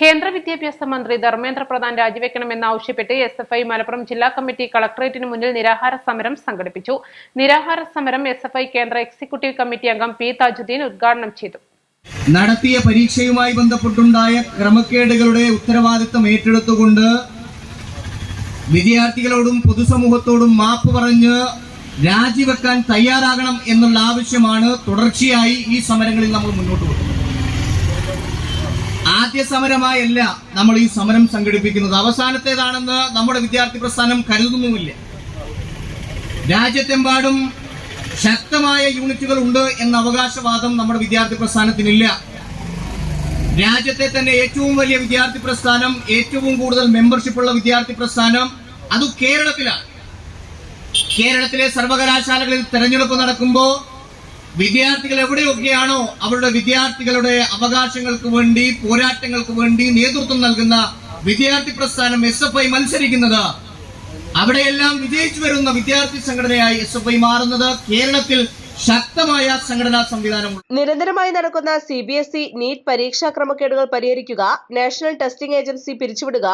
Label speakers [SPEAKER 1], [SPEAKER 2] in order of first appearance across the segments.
[SPEAKER 1] കേന്ദ്ര വിദ്യാഭ്യാസ മന്ത്രി ധർമ്മേന്ദ്ര പ്രധാൻ രാജിവെക്കണമെന്നാവശ്യപ്പെട്ട് എസ്എഫ്ഐ മലപ്പുറം ജില്ലാ കമ്മിറ്റി കളക്ടറേറ്റിന് മുന്നിൽ നിരാഹാര സമരം സംഘടിപ്പിച്ചു. നിരാഹാര സമരം എസ്എഫ്ഐ കേന്ദ്ര എക്സിക്യൂട്ടീവ് കമ്മിറ്റി അംഗം പി താജുദ്ദീൻ ഉദ്ഘാടനം ചെയ്തു.
[SPEAKER 2] നടത്തിയ പരീക്ഷയുമായി ബന്ധപ്പെട്ടുണ്ടായ ക്രമക്കേടുകളുടെ ഉത്തരവാദിത്തം ഏറ്റെടുത്തുകൊണ്ട് വിദ്യാർത്ഥികളോടും പൊതുസമൂഹത്തോടും മാപ്പ് പറഞ്ഞ് രാജിവെക്കാൻ തയ്യാറാകണം എന്നുള്ള ആവശ്യമാണ് തുടർച്ചയായി ഈ സമരങ്ങളിൽ നമ്മൾ മുന്നോട്ട് പോകുന്നത്. ആദ്യ സമരമായല്ല നമ്മൾ ഈ സമരം സംഘടിപ്പിക്കുന്നത്, അവസാനത്തേതാണെന്ന് നമ്മുടെ വിദ്യാർത്ഥി പ്രസ്ഥാനം കരുതുന്നുമില്ല. രാജ്യത്തെമ്പാടും ശക്തമായ യൂണിറ്റുകൾ ഉണ്ട് എന്ന അവകാശവാദം നമ്മുടെ വിദ്യാർത്ഥി പ്രസ്ഥാനത്തിനില്ല. രാജ്യത്തെ തന്നെ ഏറ്റവും വലിയ വിദ്യാർത്ഥി പ്രസ്ഥാനം, ഏറ്റവും കൂടുതൽ മെമ്പർഷിപ്പുള്ള വിദ്യാർത്ഥി പ്രസ്ഥാനം അത് കേരളത്തിലാണ്. കേരളത്തിലെ സർവകലാശാലകളിൽ തെരഞ്ഞെടുപ്പ് നടക്കുമ്പോൾ വിദ്യാർത്ഥികൾ എവിടെയൊക്കെയാണോ അവരുടെ വിദ്യാർത്ഥികളുടെ അവകാശങ്ങൾക്ക് വേണ്ടി, പോരാട്ടങ്ങൾക്ക് വേണ്ടി നേതൃത്വം നൽകുന്ന വിദ്യാർത്ഥി പ്രസ്ഥാനം എസ്എഫ്ഐ മത്സരിക്കുന്നത്, അവിടെയെല്ലാം വിജയിച്ചു വരുന്ന വിദ്യാർത്ഥി സംഘടനയായി എസ്എഫ്ഐ മാറുന്നത് കേരളത്തിൽ ശക്തമായ സംഘടനാ സംവിധാനമുണ്ട്.
[SPEAKER 3] നിരന്തരമായി നടക്കുന്ന CBSE നീറ്റ് പരീക്ഷാ ക്രമക്കേടുകൾ പരിഹരിക്കുക, നാഷണൽ ടെസ്റ്റിംഗ് ഏജൻസി പിരിച്ചുവിടുക,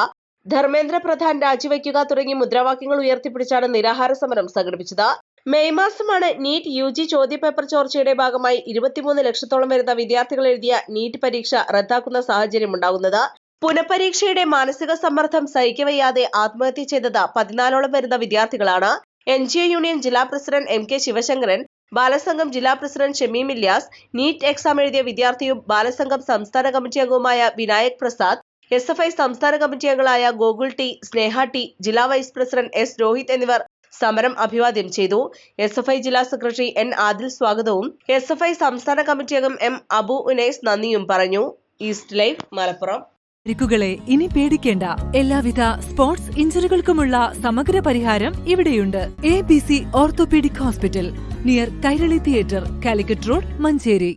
[SPEAKER 3] ധർമ്മേന്ദ്ര പ്രധാൻ രാജിവെക്കുക തുടങ്ങിയ മുദ്രാവാക്യങ്ങൾ ഉയർത്തിപ്പിടിച്ചാണ് നിരാഹാര സമരം സംഘടിപ്പിച്ചത്. മെയ് മാസമാണ് നീറ്റ് UG ചോദ്യപേപ്പർ ചോർച്ചയുടെ ഭാഗമായി 23 ലക്ഷത്തോളം വരുന്ന വിദ്യാർത്ഥികൾ എഴുതിയ നീറ്റ് പരീക്ഷ റദ്ദാക്കുന്ന സാഹചര്യമുണ്ടാകുന്നത്. പുനഃപരീക്ഷയുടെ മാനസിക സമ്മർദ്ദം സഹിക്കവയ്യാതെ ആത്മഹത്യ ചെയ്തത് 14ഓളം വരുന്ന വിദ്യാർത്ഥികളാണ്. NGO യൂണിയൻ ജില്ലാ പ്രസിഡന്റ് MK ശിവശങ്കരൻ, ബാലസംഘം ജില്ലാ president Shameem Ilyas, NEET exam എഴുതിയ വിദ്യാർത്ഥിയും ബാലസംഘം സംസ്ഥാന കമ്മിറ്റി അംഗവുമായ വിനായക് പ്രസാദ്, SFI സംസ്ഥാന കമ്മിറ്റി അംഗങ്ങളായ ഗോകുൽ ടി, സ്നേഹ ടി, ജില്ലാ വൈസ് പ്രസിഡന്റ് S രോഹിത് എന്നിവർ സമരം അഭിവാദ്യം ചെയ്തു. SFI ജില്ലാ സെക്രട്ടറി N ആദിൽ സ്വാഗതവും SFI സംസ്ഥാന കമ്മിറ്റി അംഗം M അബു ഉനൈസ് നന്ദിയും പറഞ്ഞു. East live Malappuram.
[SPEAKER 4] പരിക്കുകളെ ഇനി പേടിക്കേണ്ട. എല്ലാവിധ സ്പോർട്സ് ഇഞ്ചുറികൾക്കുമുള്ള സമഗ്ര പരിഹാരം ഇവിടെയുണ്ട്. ABC orthopaedic hospital, near Kairali theatre, Calicut road, Manjeri.